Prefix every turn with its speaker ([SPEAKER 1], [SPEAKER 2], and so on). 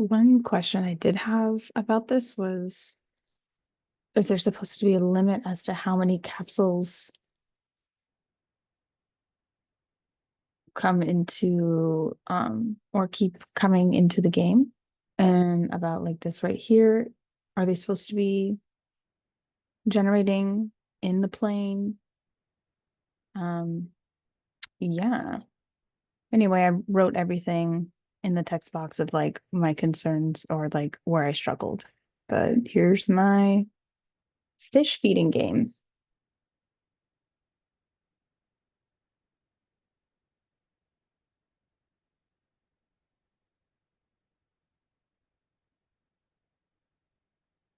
[SPEAKER 1] One question I did have about this was, is there supposed to be a limit as to how many capsules come into or keep coming into the game? And about like this right here, are they supposed to be generating in the plane? Um, yeah. Anyway, I wrote everything in the text box of like my concerns or like where I struggled. But here's my fish feeding game.